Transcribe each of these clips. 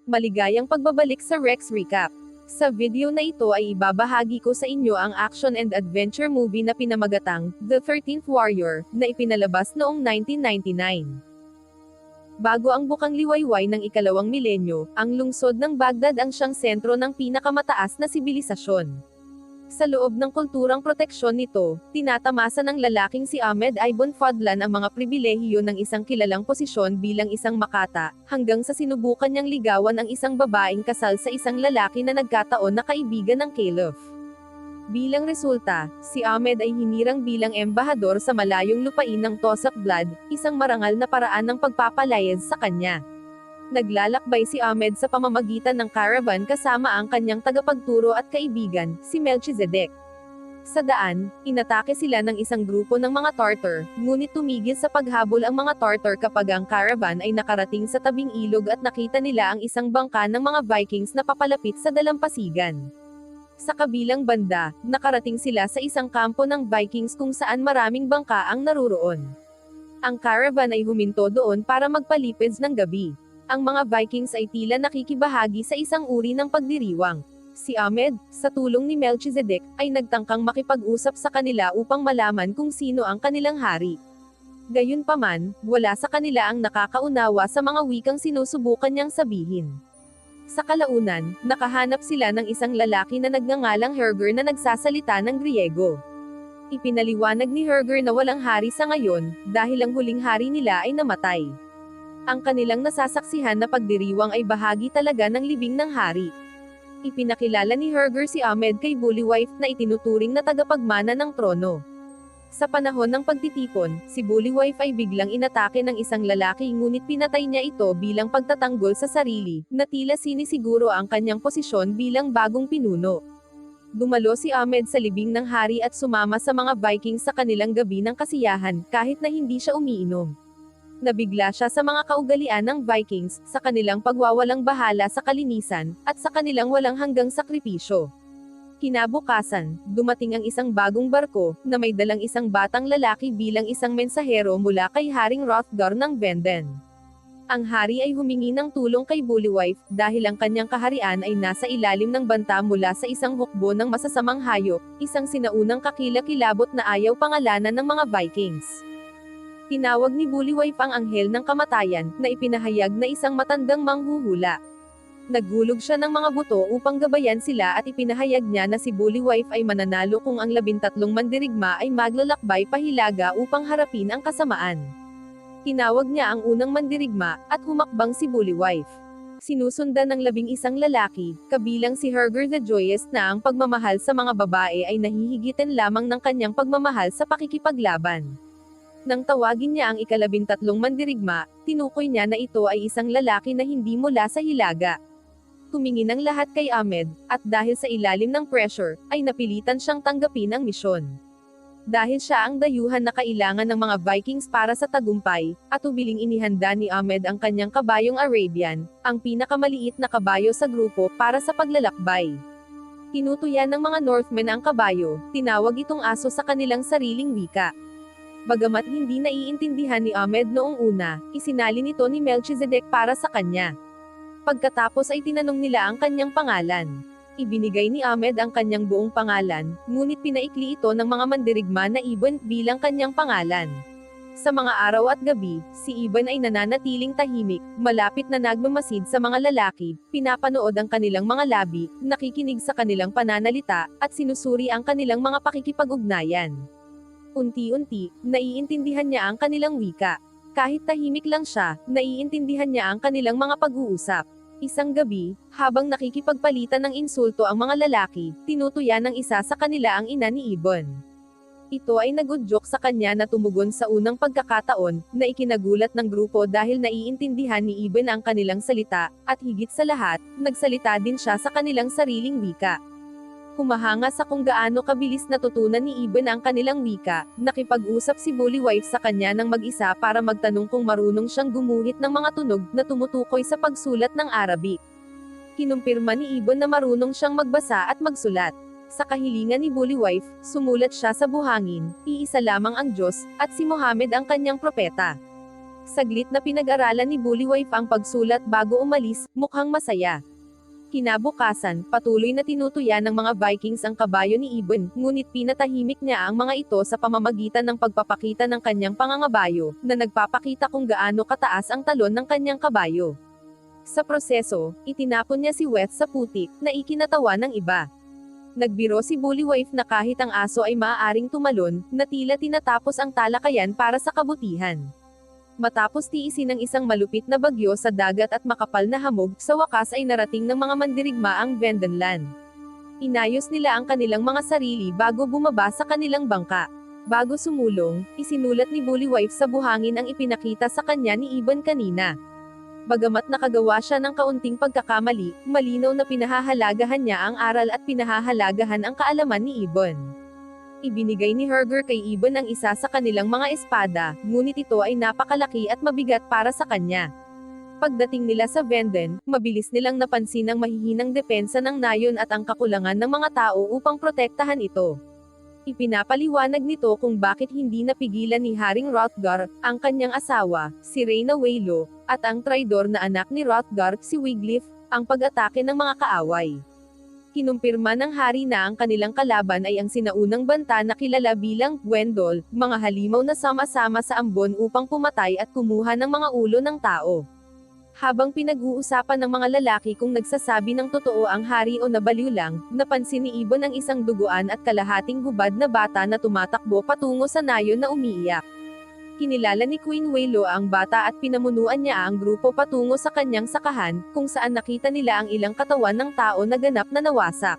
Maligayang pagbabalik sa Rex Recap. Sa video na ito ay ibabahagi ko sa inyo ang action and adventure movie na pinamagatang The 13th Warrior, na ipinalabas noong 1999. Bago ang bukang liwayway ng ikalawang milenyo, ang lungsod ng Baghdad ang siyang sentro ng pinakamataas na sibilisasyon. Sa loob ng kulturang proteksyon nito, tinatamasa ng lalaking si Ahmed Ibn Fadlan ang mga pribilehiyo ng isang kilalang posisyon bilang isang makata, hanggang sa sinubukan niyang ligawan ang isang babaeng kasal sa isang lalaki na nagkataon na kaibigan ng Caliph. Bilang resulta, si Ahmed ay hinirang bilang embahador sa malayong lupain ng Tosakblad, isang marangal na paraan ng pagpapalayas sa kanya. Naglalakbay si Ahmed sa pamamagitan ng caravan kasama ang kanyang tagapagturo at kaibigan, si Melchizedek. Sa daan, inatake sila ng isang grupo ng mga Tartar, ngunit tumigil sa paghabol ang mga Tartar kapag ang caravan ay nakarating sa tabing ilog at nakita nila ang isang bangka ng mga Vikings na papalapit sa dalampasigan. Sa kabilang banda, nakarating sila sa isang kampo ng Vikings kung saan maraming bangka ang naruroon. Ang caravan ay huminto doon para magpalipids ng gabi. Ang mga Vikings ay tila nakikibahagi sa isang uri ng pagdiriwang. Si Ahmed, sa tulong ni Melchizedek, ay nagtangkang makipag-usap sa kanila upang malaman kung sino ang kanilang hari. Gayunpaman, wala sa kanila ang nakakaunawa sa mga wikang sinusubukan niyang sabihin. Sa kalaunan, nakahanap sila ng isang lalaki na nagngangalang Herger na nagsasalita ng Griego. Ipinaliwanag ni Herger na walang hari sa ngayon, dahil ang huling hari nila ay namatay. Ang kanilang nasasaksihan na pagdiriwang ay bahagi talaga ng libing ng hari. Ipinakilala ni Herger si Ahmed kay Bullywhife na itinuturing na tagapagmana ng trono. Sa panahon ng pagtitipon, si Bullywhife ay biglang inatake ng isang lalaki ngunit pinatay niya ito bilang pagtatanggol sa sarili, na tila sinisiguro ang kanyang posisyon bilang bagong pinuno. Dumalo si Ahmed sa libing ng hari at sumama sa mga Vikings sa kanilang gabi ng kasiyahan, kahit na hindi siya umiinom. Nabigla siya sa mga kaugalian ng Vikings, sa kanilang pagwawalang bahala sa kalinisan, at sa kanilang walang hanggang sakripisyo. Kinabukasan, dumating ang isang bagong barko, na may dalang isang batang lalaki bilang isang mensahero mula kay Haring Hrothgar ng Venden. Ang hari ay humingi ng tulong kay Bullywhife, dahil ang kanyang kaharian ay nasa ilalim ng banta mula sa isang hukbo ng masasamang hayop, isang sinaunang kakilakilabot na ayaw pangalanan ng mga Vikings. Tinawag ni Bullywhife ang anghel ng kamatayan, na ipinahayag na isang matandang manghuhula. Naghulog siya ng mga buto upang gabayan sila at ipinahayag niya na si Bullywhife ay mananalo kung ang 13 mandirigma ay maglalakbay pahilaga upang harapin ang kasamaan. Tinawag niya ang unang mandirigma, at humakbang si Bullywhife. Sinusundan ng 11 lalaki, kabilang si Herger the Joyous na ang pagmamahal sa mga babae ay nahihigitan lamang ng kanyang pagmamahal sa pakikipaglaban. Nang tawagin niya ang ika-13 mandirigma, tinukoy niya na ito ay isang lalaki na hindi mula sa Hilaga. Tumingin ang lahat kay Ahmed, at dahil sa ilalim ng pressure, ay napilitan siyang tanggapin ang misyon. Dahil siya ang dayuhan na kailangan ng mga Vikings para sa tagumpay, at ubiling inihanda ni Ahmed ang kanyang kabayong Arabian, ang pinakamaliit na kabayo sa grupo para sa paglalakbay. Tinutuyan ng mga Northmen ang kabayo, tinawag itong aso sa kanilang sariling wika. Bagamat hindi naiintindihan ni Ahmed noong una, isinalin ito ni Melchizedek para sa kanya. Pagkatapos ay tinanong nila ang kanyang pangalan. Ibinigay ni Ahmed ang kanyang buong pangalan, ngunit pinaikli ito ng mga mandirigma na Ibn bilang kanyang pangalan. Sa mga araw at gabi, si Ibn ay nananatiling tahimik, malapit na nagmamasid sa mga lalaki, pinapanood ang kanilang mga labi, nakikinig sa kanilang pananalita, at sinusuri ang kanilang mga pakikipag-ugnayan. Unti-unti, naiintindihan niya ang kanilang wika. Kahit tahimik lang siya, naiintindihan niya ang kanilang mga pag-uusap. Isang gabi, habang nakikipagpalitan ng insulto ang mga lalaki, tinutuya ng isa sa kanila ang ina ni Ibn. Ito ay nagudyok sa kanya na tumugon sa unang pagkakataon, na ikinagulat ng grupo dahil naiintindihan ni Ibn ang kanilang salita, at higit sa lahat, nagsalita din siya sa kanilang sariling wika. Humahanga sa kung gaano kabilis natutunan ni Ibn ang kanilang wika, nakipag-usap si Bullywhife sa kanya ng mag-isa para magtanong kung marunong siyang gumuhit ng mga tunog na tumutukoy sa pagsulat ng Arabic. Kinumpirma ni Ibn na marunong siyang magbasa at magsulat. Sa kahilingan ni Bullywhife, sumulat siya sa buhangin, iisa lamang ang Diyos, at si Muhammad ang kanyang propeta. Saglit na pinag-aralan ni Bullywhife ang pagsulat bago umalis, mukhang masaya. Kinabukasan, patuloy na tinutuya ng mga Vikings ang kabayo ni Ibon, ngunit pinatahimik niya ang mga ito sa pamamagitan ng pagpapakita ng kanyang pangangabayo, na nagpapakita kung gaano kataas ang talon ng kanyang kabayo. Sa proseso, itinapon niya si Weth sa putik, na ikinatawa ng iba. Nagbiro si Bullywhife na kahit ang aso ay maaaring tumalon, na tila tinatapos ang talakayan para sa kabutihan. Matapos tiisin ng isang malupit na bagyo sa dagat at makapal na hamog, sa wakas ay narating ng mga mandirigma ang Vendenland. Inayos nila ang kanilang mga sarili bago bumaba sa kanilang bangka. Bago sumulong, isinulat ni Bullywhife sa buhangin ang ipinakita sa kanya ni Ibon kanina. Bagamat nakagawa siya ng kaunting pagkakamali, malinaw na pinahahalagahan niya ang aral at pinahahalagahan ang kaalaman ni Ibon. Ibinigay ni Herger kay Ibon ang isa sa kanilang mga espada, ngunit ito ay napakalaki at mabigat para sa kanya. Pagdating nila sa Venden, mabilis nilang napansin ang mahihinang depensa ng nayon at ang kakulangan ng mga tao upang protektahan ito. Ipinapaliwanag nito kung bakit hindi napigilan ni Haring Hrothgar, ang kanyang asawa, si Reyna Wailo, at ang traidor na anak ni Hrothgar, si Wiglaf, ang pag-atake ng mga kaaway. Kinumpirma ng hari na ang kanilang kalaban ay ang sinaunang banta na kilala bilang Gwendol, mga halimaw na sama-sama sa ambon upang pumatay at kumuha ng mga ulo ng tao. Habang pinag-uusapan ng mga lalaki kung nagsasabi ng totoo ang hari o nabaliw lang, napansin ni Ibon ang isang duguan at kalahating hubad na bata na tumatakbo patungo sa nayon na umiiyak. Kinilala ni Queen Wailo ang bata at pinamunuan niya ang grupo patungo sa kanyang sakahan, kung saan nakita nila ang ilang katawan ng tao na ganap na nawasak.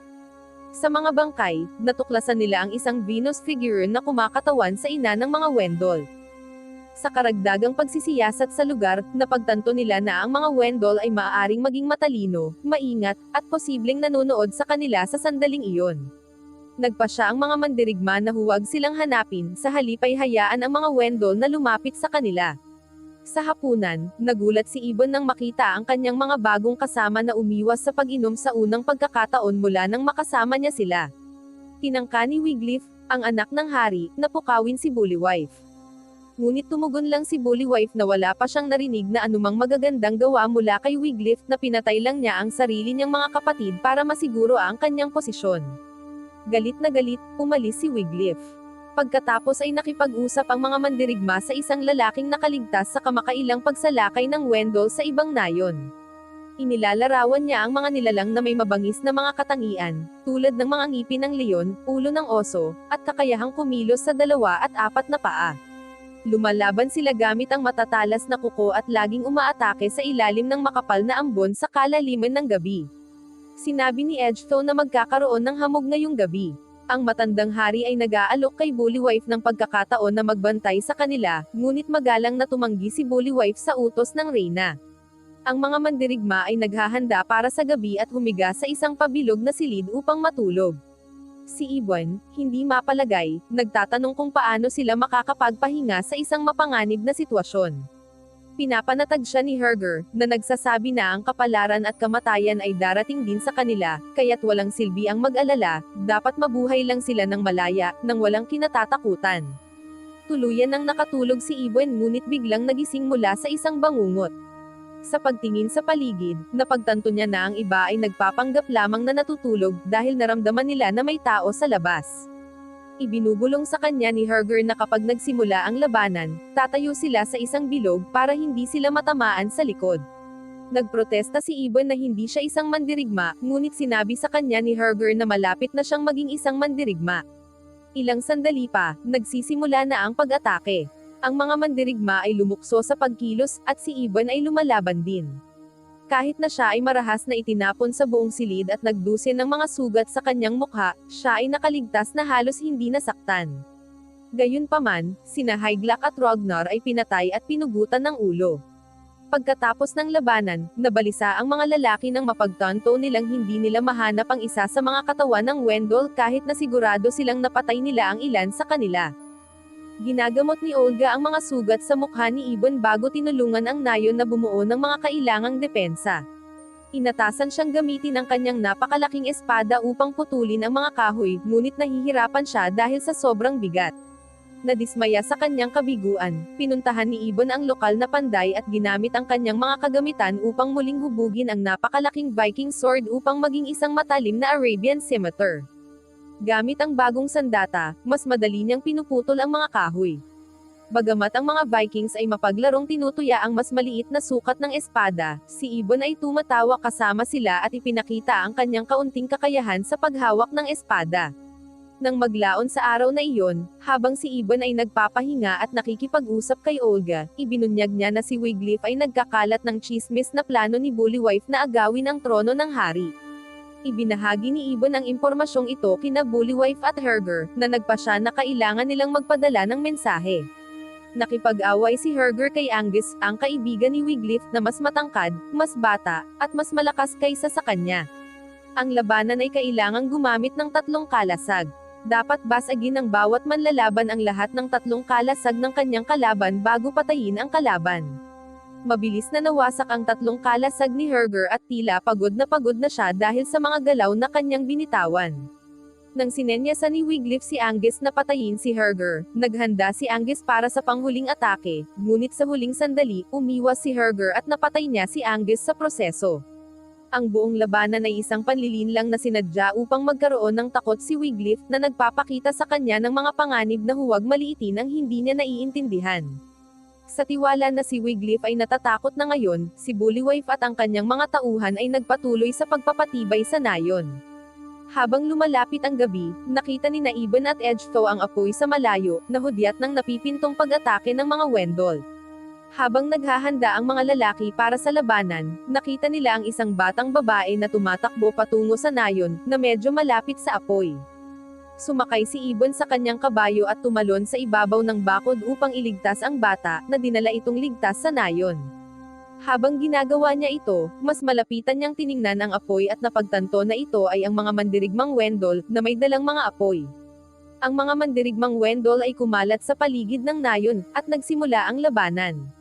Sa mga bangkay, natuklasan nila ang isang Venus figure na kumakatawan sa ina ng mga Wendol. Sa karagdagang pagsisiyasat sa lugar, napagtanto nila na ang mga Wendol ay maaaring maging matalino, maingat, at posibleng nanonood sa kanila sa sandaling iyon. Nagpasya ang mga mandirigma na huwag silang hanapin, sa halip ay hayaan ang mga Wendol na lumapit sa kanila. Sa hapunan, nagulat si Ibon nang makita ang kanyang mga bagong kasama na umiwas sa pag-inom sa unang pagkakataon mula nang makasama niya sila. Tinangka ni Wiglaf, ang anak ng hari, na pukawin si Bullywhife. Ngunit tumugon lang si Bullywhife na wala pa siyang narinig na anumang magagandang gawa mula kay Wiglaf, na pinatay lang niya ang sarili niyang mga kapatid para masiguro ang kanyang posisyon. Galit na galit, umalis si Wiglaf. Pagkatapos ay nakipag-usap ang mga mandirigma sa isang lalaking nakaligtas sa kamakailang pagsalakay ng Wendol sa ibang nayon. Inilalarawan niya ang mga nilalang na may mabangis na mga katangian, tulad ng mga ngipin ng leon, ulo ng oso, at kakayahang kumilos sa 2 at 4 na paa. Lumalaban sila gamit ang matatalas na kuko at laging umaatake sa ilalim ng makapal na ambon sa kalaliman ng gabi. Sinabi ni Edgethone na magkakaroon ng hamog ngayong gabi. Ang matandang hari ay nag-aalok kay Bullywhife ng pagkakataon na magbantay sa kanila, ngunit magalang na tumanggi si Bullywhife sa utos ng Reyna. Ang mga mandirigma ay naghahanda para sa gabi at humiga sa isang pabilog na silid upang matulog. Si Ibon, hindi mapalagay, nagtatanong kung paano sila makakapagpahinga sa isang mapanganib na sitwasyon. Pinapanatag siya ni Herger, na nagsasabi na ang kapalaran at kamatayan ay darating din sa kanila, kaya't walang silbi ang mag-alala, dapat mabuhay lang sila ng malaya, nang walang kinatatakutan. Tuluyan nang nakatulog si Ibon ngunit biglang nagising mula sa isang bangungot. Sa pagtingin sa paligid, napagtanto niya na ang iba ay nagpapanggap lamang na natutulog dahil naramdaman nila na may tao sa labas. Ibinubulong sa kanya ni Herger na kapag nagsimula ang labanan, tatayo sila sa isang bilog para hindi sila matamaan sa likod. Nagprotesta si Ibon na hindi siya isang mandirigma, ngunit sinabi sa kanya ni Herger na malapit na siyang maging isang mandirigma. Ilang sandali pa, nagsisimula na ang pag-atake. Ang mga mandirigma ay lumukso sa pagkilos, at si Ibon ay lumalaban din. Kahit na siya ay marahas na itinapon sa buong silid at nagdusin ng mga sugat sa kanyang mukha, siya ay nakaligtas na halos hindi nasaktan. Gayunpaman, sina Hygelak at Ragnar ay pinatay at pinugutan ng ulo. Pagkatapos ng labanan, nabalisa ang mga lalaki nang mapagtanto nilang hindi nila mahanap ang isa sa mga katawan ng Wendol kahit na sigurado silang napatay nila ang ilan sa kanila. Ginagamot ni Olga ang mga sugat sa mukha ni Ibon bago tinulungan ang nayon na bumuo ng mga kailangang depensa. Inatasan siyang gamitin ang kanyang napakalaking espada upang putulin ang mga kahoy, ngunit nahihirapan siya dahil sa sobrang bigat. Nadismaya sa kanyang kabiguan, pinuntahan ni Ibon ang lokal na panday at ginamit ang kanyang mga kagamitan upang muling hubugin ang napakalaking Viking sword upang maging isang matalim na Arabian scimitar. Gamit ang bagong sandata, mas madali niyang pinuputol ang mga kahoy. Bagamat ang mga Vikings ay mapaglarong tinutuya ang mas maliit na sukat ng espada, si Ibon ay tumatawa kasama sila at ipinakita ang kanyang kaunting kakayahan sa paghawak ng espada. Nang maglaon sa araw na iyon, habang si Ibon ay nagpapahinga at nakikipag-usap kay Olga, ibinunyag niya na si Wiglaf ay nagkakalat ng tsismis na plano ni Bullywhipe na agawin ang trono ng hari. Ibinahagi ni Ibon ang impormasyong ito kina Bullywhipe at Herger, na nagpasya na kailangan nilang magpadala ng mensahe. Nakipag-away si Herger kay Angus, ang kaibigan ni Wiglaf na mas matangkad, mas bata, at mas malakas kaysa sa kanya. Ang labanan ay kailangang gumamit ng 3 kalasag. Dapat basagin ng bawat manlalaban ang lahat ng 3 kalasag ng kanyang kalaban bago patayin ang kalaban. Mabilis na nawasak ang 3 kalasag ni Herger at tila pagod na siya dahil sa mga galaw na kanyang binitawan. Nang sinenyasan ni Wiglaf si Angus na patayin si Herger, naghanda si Angus para sa panghuling atake, ngunit sa huling sandali, umiwas si Herger at napatay niya si Angus sa proseso. Ang buong labanan ay isang panlilinlang na sinadya upang magkaroon ng takot si Wiglaf na nagpapakita sa kanya ng mga panganib na huwag maliitin ang hindi niya naiintindihan. Sa tiwala na si Wiglaf ay natatakot na ngayon, si Bullywhipe at ang kanyang mga tauhan ay nagpatuloy sa pagpapatibay sa nayon. Habang lumalapit ang gabi, nakita ni Ibon at Edgetho ang apoy sa malayo, na hudyat ng napipintong pag-atake ng mga Wendell. Habang naghahanda ang mga lalaki para sa labanan, nakita nila ang isang batang babae na tumatakbo patungo sa nayon, na medyo malapit sa apoy. Sumakay si Ibon sa kanyang kabayo at tumalon sa ibabaw ng bakod upang iligtas ang bata, na dinala itong ligtas sa nayon. Habang ginagawa niya ito, mas malapitan niyang tiningnan ang apoy at napagtanto na ito ay ang mga mandirigmang Wendell, na may dalang mga apoy. Ang mga mandirigmang Wendell ay kumalat sa paligid ng nayon, at nagsimula ang labanan.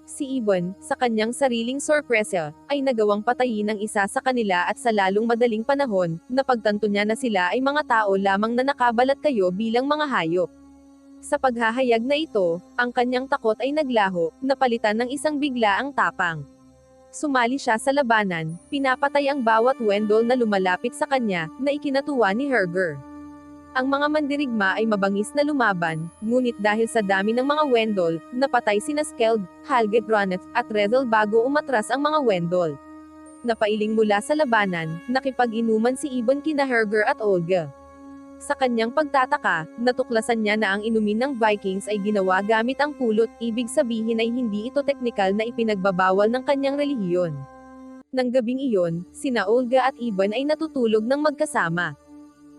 Si Ibon, sa kanyang sariling sorpresa, ay nagawang patayin ang isa sa kanila at sa lalong madaling panahon, napagtanto niya na sila ay mga tao lamang na nakabalat kayo bilang mga hayop. Sa paghahayag na ito, ang kanyang takot ay naglaho, napalitan ng isang biglaang tapang. Sumali siya sa labanan, pinapatay ang bawat Wendell na lumalapit sa kanya, na ikinatuwa ni Herger. Ang mga mandirigma ay mabangis na lumaban, ngunit dahil sa dami ng mga Wendell, napatay sina Skeld, Halgebrand, at Rethel bago umatras ang mga Wendell. Napailing mula sa labanan, nakipag-inuman si Ibon kina Herger at Olga. Sa kanyang pagtataka, natuklasan niya na ang inumin ng Vikings ay ginawa gamit ang pulot, ibig sabihin ay hindi ito teknikal na ipinagbabawal ng kanyang relihiyon. Nang gabing iyon, sina Olga at Ibon ay natutulog ng magkasama.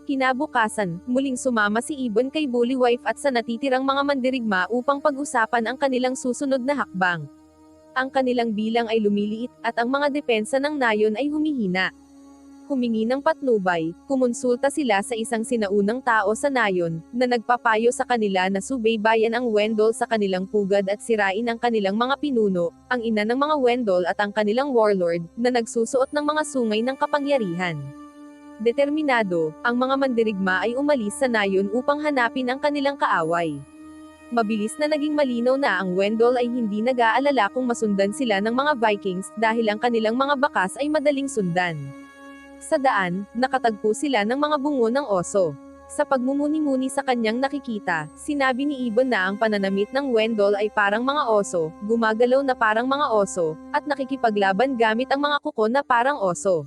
Kinabukasan, muling sumama si Ibon kay Bullywhipe at sa natitirang mga mandirigma upang pag-usapan ang kanilang susunod na hakbang. Ang kanilang bilang ay lumiliit, at ang mga depensa ng nayon ay humihina. Humingi ng patnubay, kumonsulta sila sa isang sinaunang tao sa nayon, na nagpapayo sa kanila na subaybayan ang Wendell sa kanilang pugad at sirain ang kanilang mga pinuno, ang ina ng mga Wendell at ang kanilang warlord, na nagsusuot ng mga sungay ng kapangyarihan. Determinado, ang mga mandirigma ay umalis sa nayon upang hanapin ang kanilang kaaway. Mabilis na naging malinaw na ang Wendell ay hindi nag-aalala kung masundan sila ng mga Vikings dahil ang kanilang mga bakas ay madaling sundan. Sa daan, nakatagpo sila ng mga bungo ng oso. Sa pagmumuni-muni sa kanyang nakikita, sinabi ni Ibon na ang pananamit ng Wendell ay parang mga oso, gumagalaw na parang mga oso, at nakikipaglaban gamit ang mga kuko na parang oso.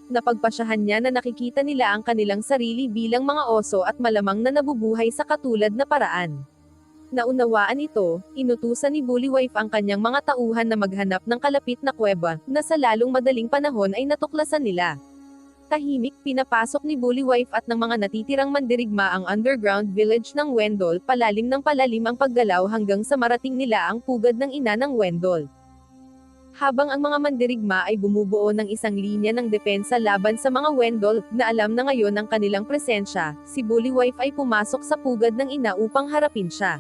Napagpasyahan niya na nakikita nila ang kanilang sarili bilang mga oso at malamang na nabubuhay sa katulad na paraan. Naunawaan ito, inutusan ni Bullywhipe ang kanyang mga tauhan na maghanap ng kalapit na kuweba, na sa lalong madaling panahon ay natuklasan nila. Tahimik, pinapasok ni Bullywhipe at ng mga natitirang mandirigma ang underground village ng Wendell, palalim ng palalim ang paggalaw hanggang sa marating nila ang pugad ng ina ng Wendell. Habang ang mga mandirigma ay bumubuo ng isang linya ng depensa laban sa mga Wendell, na alam na ngayon ang kanilang presensya, si Bullywhipe ay pumasok sa pugad ng ina upang harapin siya.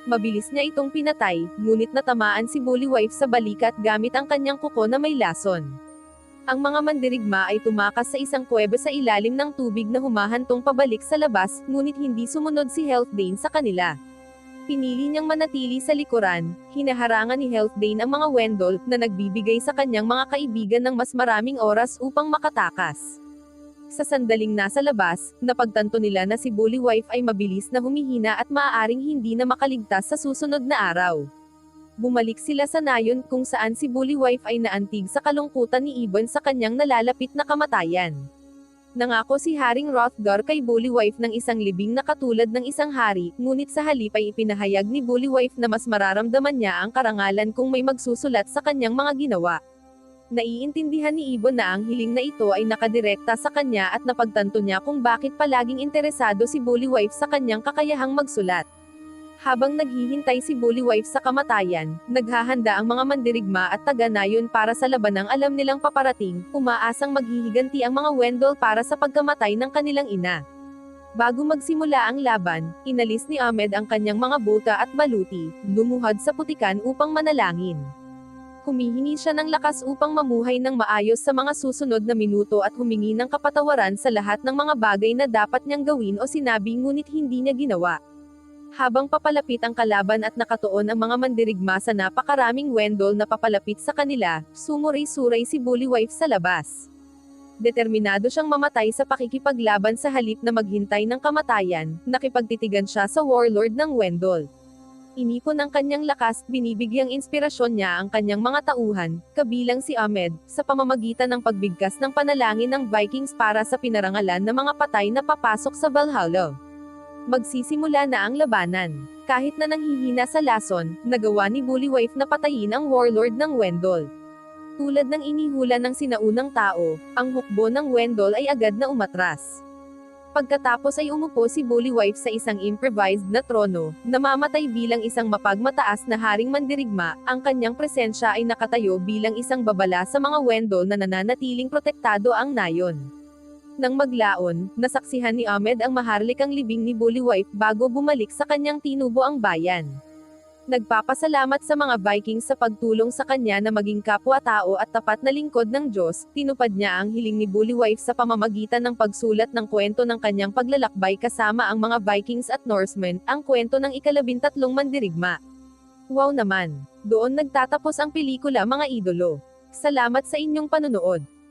Mabilis niya itong pinatay, ngunit natamaan si Bullywhipe sa balikat gamit ang kanyang kuko na may lason. Ang mga mandirigma ay tumakas sa isang kuweba sa ilalim ng tubig na humahantong pabalik sa labas, ngunit hindi sumunod si Healfdene sa kanila. Pinili niyang manatili sa likuran, hinaharangan ni Healfdene ang mga Wendell, na nagbibigay sa kanyang mga kaibigan ng mas maraming oras upang makatakas. Sa sandaling nasa labas, napagtanto nila na si Bullywhife ay mabilis na humihina at maaaring hindi na makaligtas sa susunod na araw. Bumalik sila sa nayon kung saan si Bullywhife ay naantig sa kalungkutan ni Ibon sa kanyang nalalapit na kamatayan. Nangako si Haring Hrothgar kay Bullywhife ng isang libing na katulad ng isang hari, ngunit sa halip ay ipinahayag ni Bullywhife na mas mararamdaman niya ang karangalan kung may magsusulat sa kanyang mga ginawa. Naiintindihan ni Ibon na ang hiling na ito ay nakadirekta sa kanya at napagtanto niya kung bakit palaging interesado si Bullywhife sa kanyang kakayahang magsulat. Habang naghihintay si Bullywhife sa kamatayan, naghahanda ang mga mandirigma at taga-nayon para sa labanang alam nilang paparating, umaasang maghihiganti ang mga Wendell para sa pagkamatay ng kanilang ina. Bago magsimula ang laban, inalis ni Ahmed ang kanyang mga bota at baluti, lumuhad sa putikan upang manalangin. Humihingi siya ng lakas upang mamuhay ng maayos sa mga susunod na minuto at humingi ng kapatawaran sa lahat ng mga bagay na dapat niyang gawin o sinabi ngunit hindi niya ginawa. Habang papalapit ang kalaban at nakatuon ang mga mandirigma sa napakaraming Wendell na papalapit sa kanila, sumuray-suray si Bullywhife sa labas. Determinado siyang mamatay sa pakikipaglaban sa halip na maghintay ng kamatayan, nakipagtitigan siya sa warlord ng Wendell. Inipon ang kanyang lakas, binibigyang inspirasyon niya ang kanyang mga tauhan, kabilang si Ahmed, sa pamamagitan ng pagbigkas ng panalangin ng Vikings para sa pinarangalan ng mga patay na papasok sa Valhalla. Magsisimula na ang labanan. Kahit na nanghihina sa lason, nagawa ni Bullywhife na patayin ang warlord ng Wendell. Tulad ng inihula ng sinaunang tao, ang hukbo ng Wendell ay agad na umatras. Pagkatapos ay umupo si Bullywhife sa isang improvised na trono, namamatay bilang isang mapagmataas na haring mandirigma, ang kanyang presensya ay nakatayo bilang isang babala sa mga Wendell na nananatiling protektado ang nayon. Nang maglaon, nasaksihan ni Ahmed ang maharlikang libing ni Bullywhife bago bumalik sa kanyang tinubo ang bayan. Nagpapasalamat sa mga Vikings sa pagtulong sa kanya na maging kapwa-tao at tapat na lingkod ng Diyos, tinupad niya ang hiling ni Bullywhife sa pamamagitan ng pagsulat ng kwento ng kanyang paglalakbay kasama ang mga Vikings at Norsemen, ang kwento ng ika-13 mandirigma. Wow naman! Doon nagtatapos ang pelikula mga idolo. Salamat sa inyong panunood.